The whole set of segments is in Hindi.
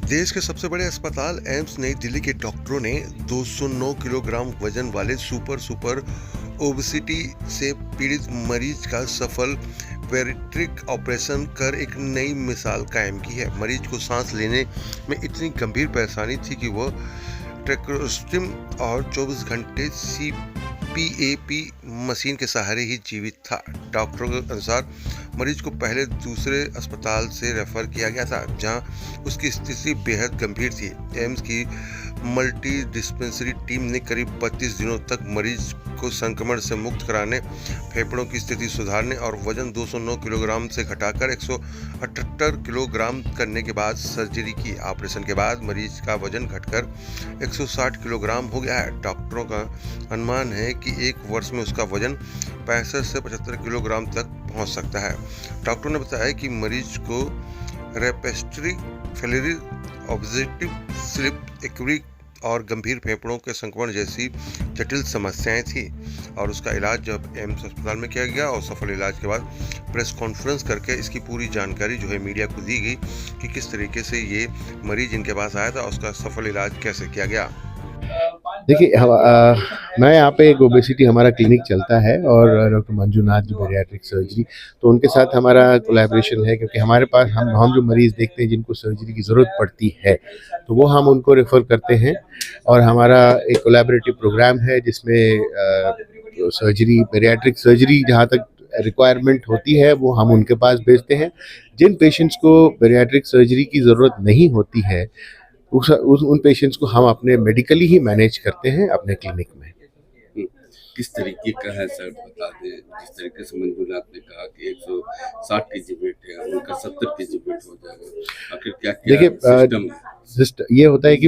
देश के सबसे बड़े अस्पताल एम्स नई दिल्ली के डॉक्टरों ने 209 किलोग्राम वजन वाले सुपर सुपर ओबेसिटी से पीड़ित मरीज का सफल बैरिएट्रिक ऑपरेशन कर एक नई मिसाल कायम की है। मरीज को सांस लेने में इतनी गंभीर परेशानी थी कि वह ट्रैकोस्टमी और 24 घंटे सीपीएपी मशीन के सहारे ही जीवित था। डॉक्टरों के अनुसार मरीज को पहले दूसरे अस्पताल से रेफर किया गया था, जहां उसकी स्थिति बेहद गंभीर थी। एम्स की मल्टी डिस्पेंसरी टीम ने करीब 32 दिनों तक मरीज को संक्रमण से मुक्त कराने, फेफड़ों की स्थिति सुधारने और वजन 209 किलोग्राम से घटाकर 178 किलोग्राम करने के बाद सर्जरी की। ऑपरेशन के बाद मरीज का वजन घटकर 160 किलोग्राम हो गया है। डॉक्टरों का अनुमान है कि एक वर्ष में उसका वजन 65 से 75 किलोग्राम तक पहुंच सकता है। डॉक्टरों ने बताया कि मरीज को respiratory failure, obstructive sleep equity और गंभीर फेफड़ों के संक्रमण जैसी जटिल समस्याएं थी और उसका इलाज जब एम्स अस्पताल में किया गया और सफल इलाज के बाद प्रेस कॉन्फ्रेंस करके इसकी पूरी जानकारी जो है मीडिया को दी गई कि किस तरीके से ये मरीज इनके पास आया था, उसका सफल इलाज कैसे किया गया। देखिए मैं यहाँ पे एक ओबेसिटी हमारा क्लिनिक चलता है और डॉक्टर मंजूनाथ जो बैरिएट्रिक सर्जरी, तो उनके साथ हमारा कोलैबोरेशन है, क्योंकि हमारे पास हम जो मरीज़ देखते हैं जिनको सर्जरी की ज़रूरत पड़ती है तो वो हम उनको रेफ़र करते हैं। और हमारा एक कोलैबोरेटिव प्रोग्राम है जिसमें सर्जरी, बैरिएट्रिक सर्जरी जहाँ तक रिक्वायरमेंट होती है वो हम उनके पास भेजते हैं। जिन पेशेंट्स को बैरिएट्रिक सर्जरी की ज़रूरत नहीं होती है उन पेशेंट्स को हम अपने मेडिकली ही मैनेज करते हैं अपने क्लिनिक में। किस तरीके का है सर, बता दें। जिस तरीके से मंजूनाथ ने कहा कि 160 केजी वेट है, उनका 70 केजी वेट हो जाएगा, आखिर क्या देखिए ये होता है कि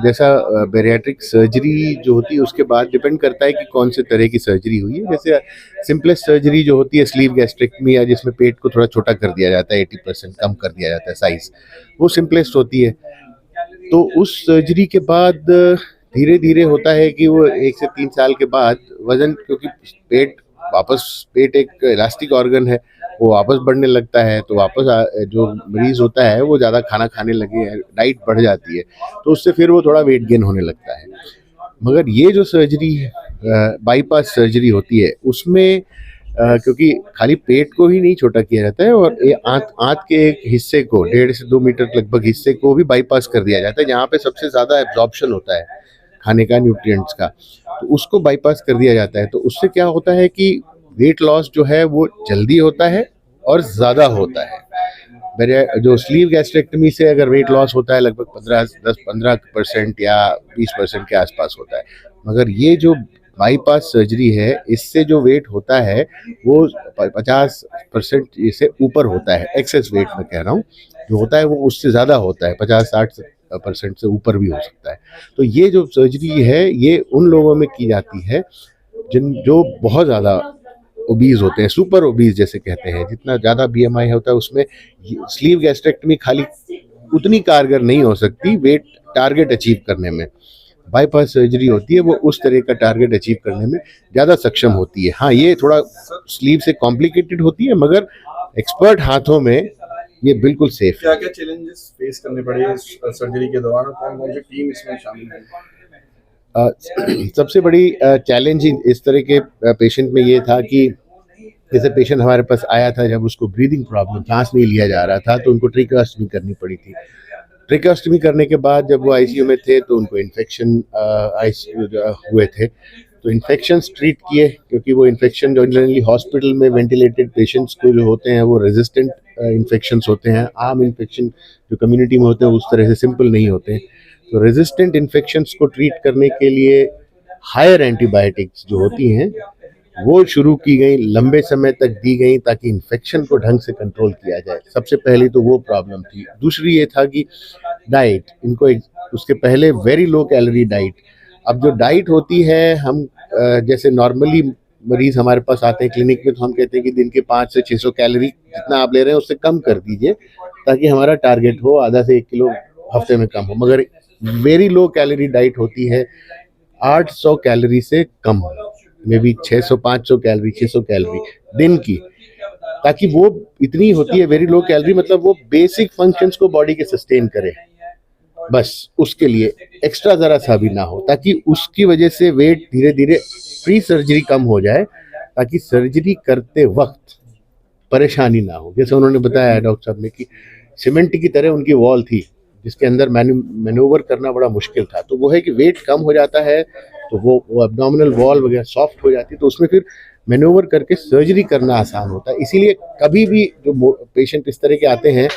जैसा बैरिएट्रिक सर्जरी जो होती है उसके बाद डिपेंड करता है कि कौन से तरह की सर्जरी हुई है। जैसे सिंपलेस्ट सर्जरी जो होती है स्लीव गैस्ट्रेक्टमी, या जिसमें पेट को थोड़ा छोटा कर दिया जाता है, 80% कम कर दिया जाता है साइज, वो सिंपलेस्ट होती है। तो उस सर्जरी के बाद धीरे धीरे होता है कि वो 1 से 3 साल के बाद वजन, क्योंकि पेट एक इलास्टिक ऑर्गन है, वो वापस बढ़ने लगता है, तो वापस जो मरीज होता है वो ज़्यादा खाना खाने लगे, डाइट बढ़ जाती है, तो उससे फिर वो थोड़ा वेट गेन होने लगता है। मगर ये जो सर्जरी बाईपास सर्जरी होती है उसमें क्योंकि खाली पेट को ही नहीं छोटा किया जाता है और आंत के एक हिस्से को 1.5 से 2 मीटर लगभग हिस्से को भी बाईपास कर दिया जाता है, जहाँ पे सबसे ज़्यादा एब्जॉर्प्शन होता है खाने का, न्यूट्रिएंट्स का, तो उसको बाईपास कर दिया जाता है। तो उससे क्या होता है कि वेट लॉस जो है वो जल्दी होता है और ज़्यादा होता है। जो स्लीव गैस्ट्रेक्टमी से अगर वेट लॉस होता है लगभग 15% या 20% के आसपास होता है, मगर ये जो बाईपास सर्जरी है इससे जो वेट होता है वो 50% से ऊपर होता है। एक्सेस वेट में कह रहा हूँ, जो होता है वो उससे ज़्यादा होता है, 50-60% से ऊपर भी हो सकता है। तो ये जो सर्जरी है ये उन लोगों में की जाती है जो बहुत ज़्यादा ओबीज होते हैं, सुपर ओबीज जैसे कहते हैं। जितना ज़्यादा बीएमआई होता है उसमें स्लीव गैस्ट्रेक्टमी खाली उतनी कारगर नहीं हो सकती वेट टारगेट अचीव करने में। बाईपास सर्जरी होती है वो उस तरह का टारगेट अचीव करने में ज़्यादा सक्षम होती है। हाँ, ये थोड़ा स्लीव से कॉम्प्लिकेटेड होती है, मगर एक्सपर्ट हाथों में ये बिल्कुल सेफ है। क्या चैलेंजेस फेस करने पड़े इस सर्जरी के दौरान, कौन सी टीम इसमें शामिल है? सबसे बड़ी चैलेंज इस तरह के पेशेंट में ये था कि जैसे पेशेंट हमारे पास आया था जब उसको ब्रीदिंग प्रॉब्लम, सांस नहीं लिया जा रहा था, तो उनको ट्रेकोस्टमी करनी पड़ी थी। ट्रेकोस्टमी करने के बाद जब वो आईसीयू में थे तो उनको इन्फेक्शन हुए थे, तो इन्फेक्शंस ट्रीट किए, क्योंकि वो इन्फेक्शन जनरली हॉस्पिटल में वेंटिलेटेड पेशेंट्स को जो होते हैं वो रेजिस्टेंट इन्फेक्शंस होते हैं। आम इन्फेक्शन जो कम्युनिटी में होते हैं उस तरह से सिंपल नहीं होते हैं। तो रेजिस्टेंट इन्फेक्शंस को ट्रीट करने के लिए हायर एंटीबायोटिक्स जो होती हैं वो शुरू की गई, लंबे समय तक दी गई, ताकि इन्फेक्शन को ढंग से कंट्रोल किया जाए। सबसे पहले तो वो प्रॉब्लम थी। दूसरी ये था कि डाइट, इनको उसके पहले वेरी लो कैलोरी डाइट। अब जो डाइट होती है, हम जैसे नॉर्मली मरीज हमारे पास आते हैं क्लिनिक में, तो हम कहते हैं कि दिन के 500 से 600 कैलोरी जितना आप ले रहे हैं उससे कम कर दीजिए, ताकि हमारा टारगेट हो आधा से 1 किलो हफ्ते में कम हो। मगर वेरी लो कैलोरी डाइट होती है 800 कैलोरी से कम, मे बी 600-500 कैलोरी, 600 कैलोरी दिन की, ताकि वो इतनी होती है वेरी लो कैलोरी, मतलब वो बेसिक फंक्शंस को बॉडी के सस्टेन करे। बस उसके लिए एक्स्ट्रा ज़रा सा भी ना हो, ताकि उसकी वजह से वेट धीरे धीरे प्री सर्जरी कम हो जाए, ताकि सर्जरी करते वक्त परेशानी ना हो। जैसे उन्होंने बताया डॉक्टर साहब ने कि सीमेंट की तरह उनकी वॉल थी जिसके अंदर मैनूवर करना बड़ा मुश्किल था। तो वो है कि वेट कम हो जाता है तो वो एब्डोमिनल वॉल वगैरह सॉफ्ट हो जाती है, तो उसमें फिर मैनूवर करके सर्जरी करना आसान होता है। इसीलिए कभी भी जो पेशेंट इस तरह के आते हैं,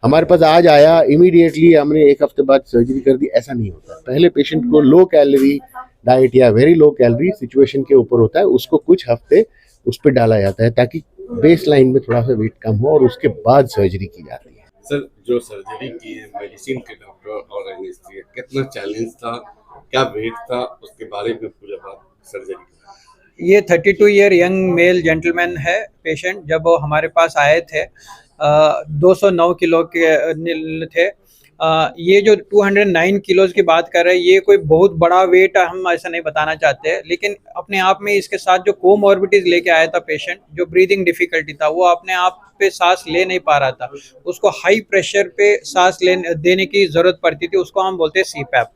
हमारे पास आज आया इमीडिएटली हमने एक हफ्ते बाद सर्जरी कर दी, ऐसा नहीं होता। पहले पेशेंट को लो कैलोरी डाइट या वेरी लो कैलोरी सिचुएशन के ऊपर होता है, उसको कुछ हफ्ते उस पर डाला जाता है ताकि बेस लाइन में थोड़ा सा वेट कम हो, और उसके बाद सर्जरी की जाती है। सर, जो सर्जरी की है मेडिसिन के डॉक्टर और एनेस्थीसिया, कितना चैलेंज था, क्या वेट था, उसके बारे में पूरा बात सर्जरी। ये 32 ईयर यंग मेल जेंटलमैन है पेशेंट। जब वो हमारे पास आए थे 209 किलो के थे। ये जो 209 किलोज की बात कर रहे हैं, ये कोई बहुत बड़ा वेट हम ऐसा नहीं बताना चाहते हैं, लेकिन अपने आप में इसके साथ जो कोमॉर्बिडिटीज लेके आया था पेशेंट, जो ब्रीदिंग डिफिकल्टी था, वो अपने आप पे सांस ले नहीं पा रहा था, उसको हाई प्रेशर पे सांस देने की ज़रूरत पड़ती थी, उसको हम बोलते हैं सीपैप।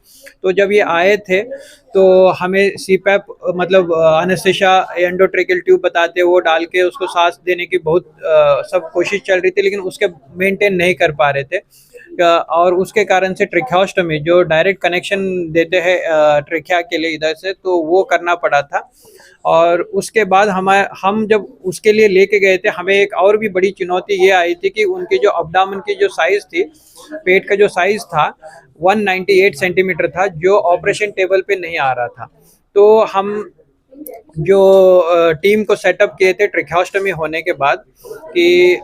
तो जब ये आए थे तो हमें सीपैप मतलब एनेस्थेसिया एंडोट्रेकियल ट्यूब बताते, वो डाल के उसको सांस देने की बहुत सब कोशिश चल रही थी, लेकिन उसके मेंटेन नहीं कर पा रहे थे। और उसके कारण से ट्रेकियोस्टोमी जो डायरेक्ट कनेक्शन देते हैं ट्रेकिया के लिए इधर से, तो वो करना पड़ा था। और उसके बाद हम जब उसके लिए लेके गए थे, हमें एक और भी बड़ी चुनौती ये आई थी कि उनकी जो अब्डामन की जो साइज़ थी, पेट का जो साइज़ था 198 सेंटीमीटर था, जो ऑपरेशन टेबल पे नहीं आ रहा था। तो हम जो टीम को सेटअप किए थे ट्रेकियोस्टोमी होने के बाद, कि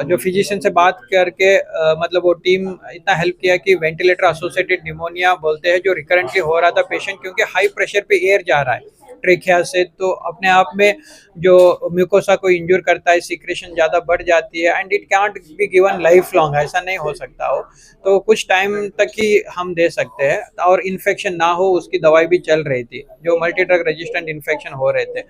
जो फिजिशियन से बात करके मतलब वो टीम इतना हेल्प किया कि वेंटिलेटर एसोसिएटेड निमोनिया बोलते हैं, जो रिकरेंटली हो रहा था पेशेंट, क्योंकि हाई प्रेशर पे एयर जा रहा है ट्रेकिया से, तो अपने आप में जो म्यूकोसा को इंजूर करता है, सीक्रेशन ज़्यादा बढ़ जाती है, and it cantt be given life long, ऐसा नहीं हो सकता हो, तो कुछ टाइम तक ही हम दे सकते हैं। और इन्फेक्शन ना हो उसकी दवाई भी चल रही थी, जो मल्टी ड्रग रेजिस्टेंट इन्फेक्शन हो रहे थे।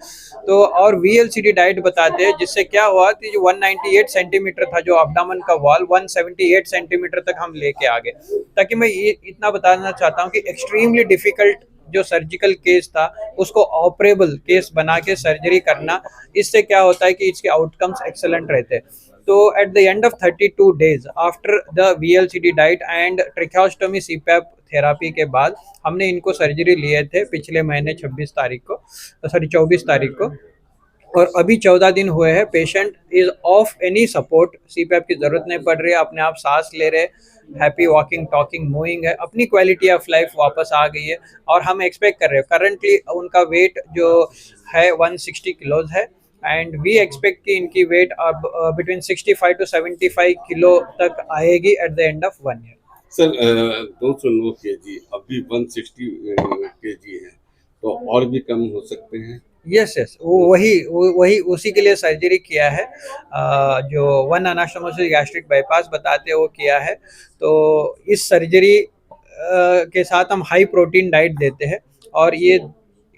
तो और VLCD डाइट बताते हैं, जिससे क्या हुआ कि जो 198 सेंटीमीटर था जो अब्डामन का वॉल, 178 सेंटीमीटर तक हम लेके आ गए। ताकि मैं ये इतना बताना चाहता हूँ कि एक्सट्रीमली डिफिकल्ट जो सर्जिकल केस था, उसको ऑपरेबल केस बना के सर्जरी करना, इससे क्या होता है कि इसके आउटकम्स एक्सेलेंट रहते हैं। तो at the end of 32 days after the VLCD diet and tracheostomy CPAP therapy के बाद हमने इनको सर्जरी लिए थे पिछले महीने 24 तारीख को, और अभी 14 दिन हुए हैं। Patient is of any support, CPAP की जरूरत नहीं पड़ रही है, अपने आप सांस ले रहे, हैप्पी वॉकिंग, टॉकिंग, मूविंग है, अपनी क्वालिटी ऑफ लाइफ वापस आ गई है। और हम एक्सपेक्ट कर रहे हैं, करंटली उनका वेट जो है 160 किलोज है, एंड वी एक्सपेक्ट कि इनकी वेट अब बिटवीन 65 to 75 किलो तक आएगी at the end of 1 year. Sir, 209 kg, अभी 160 kg है, तो और भी कम हो सकते हैं? यस, वही उसी के लिए सर्जरी किया है। जो 1 एनास्टोमोसिस गैस्ट्रिक बाईपास बताते हैं वो किया है। तो इस सर्जरी के साथ हम हाई प्रोटीन डाइट देते हैं, और ये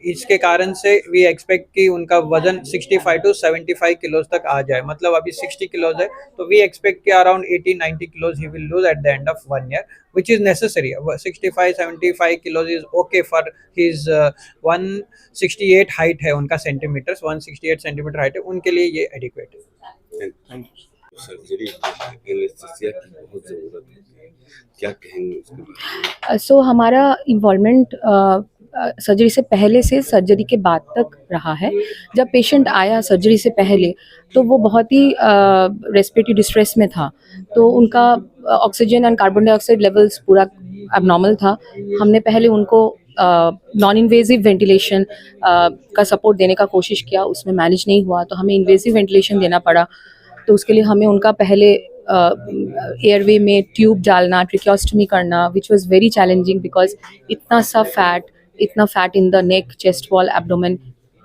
इसके कारण से वी एक्सपेक्ट कि उनका वजन 65 to 75 किलोज तक आ जाए। मतलब अभी 60 किलोज है, तो वी एक्सपेक्ट कि around 80-90 kilos he will lose at the end of 1 year, which is necessary. 65-75 kilos is okay for his 168 height है उनका सेंटीमीटर्स, 168 सेंटीमीटर हाइट है, उनके लिए ये एडिक्वेट है। सर्जरी एनेस्थीसिया की बहुत ज़रूरत है, क्या कहेंगे उसके बारे में? सो हमारा इन्वॉल्वमेंट सर्जरी से पहले से सर्जरी के बाद तक रहा है। जब पेशेंट आया सर्जरी से पहले, तो वो बहुत ही रेस्पिरेटरी डिस्ट्रेस में था, तो उनका oxygen and carbon dioxide levels पूरा एबनॉर्मल था। हमने पहले उनको नॉन इन्वेजिव वेंटिलेशन का सपोर्ट देने का कोशिश किया, उसमें मैनेज नहीं हुआ, तो हमें इन्वेजिव वेंटिलेशन देना पड़ा। तो उसके लिए हमें उनका पहले एयरवे में ट्यूब डालना, ट्रेकियोस्टोमी करना, which was very challenging because इतना fat in the neck, chest wall, abdomen,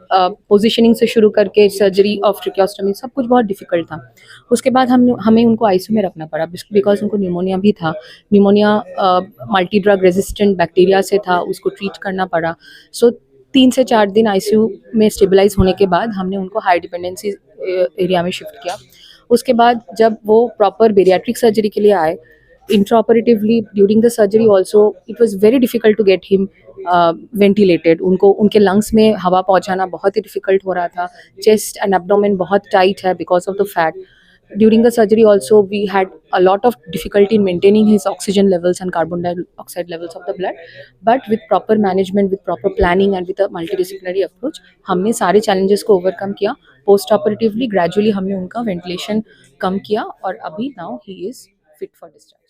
positioning से शुरू करके सर्जरी ऑफ ट्रेकियोस्टोमी सब कुछ बहुत डिफिकल्ट था। उसके बाद हमें उनको आईसीयू में रखना पड़ा बिकॉज उनको निमोनिया भी था। Pneumonia multi drug resistant bacteria से था, उसको ट्रीट करना पड़ा। सो 3 से 4 दिन आईसीयू में स्टेबलाइज होने के बाद हमने उनको हाई डिपेंडेंसी एरिया में शिफ्ट किया। उसके बाद जब वो प्रॉपर बेरियाट्रिक सर्जरी के लिए आए, intraoperatively during the surgery also it was very difficult to get him ventilated. उनको उनके lungs में हवा पहुंचाना बहुत ही difficult हो रहा था. Chest and abdomen बहुत tight है because of the fat. During the surgery also we had a lot of difficulty in maintaining his oxygen levels and carbon dioxide levels of the blood, but with proper management, with proper planning and with a multidisciplinary approach हमने सारे challenges को overcome किया. Post operatively gradually हमने उनका ventilation कम किया और अभी now he is fit for discharge.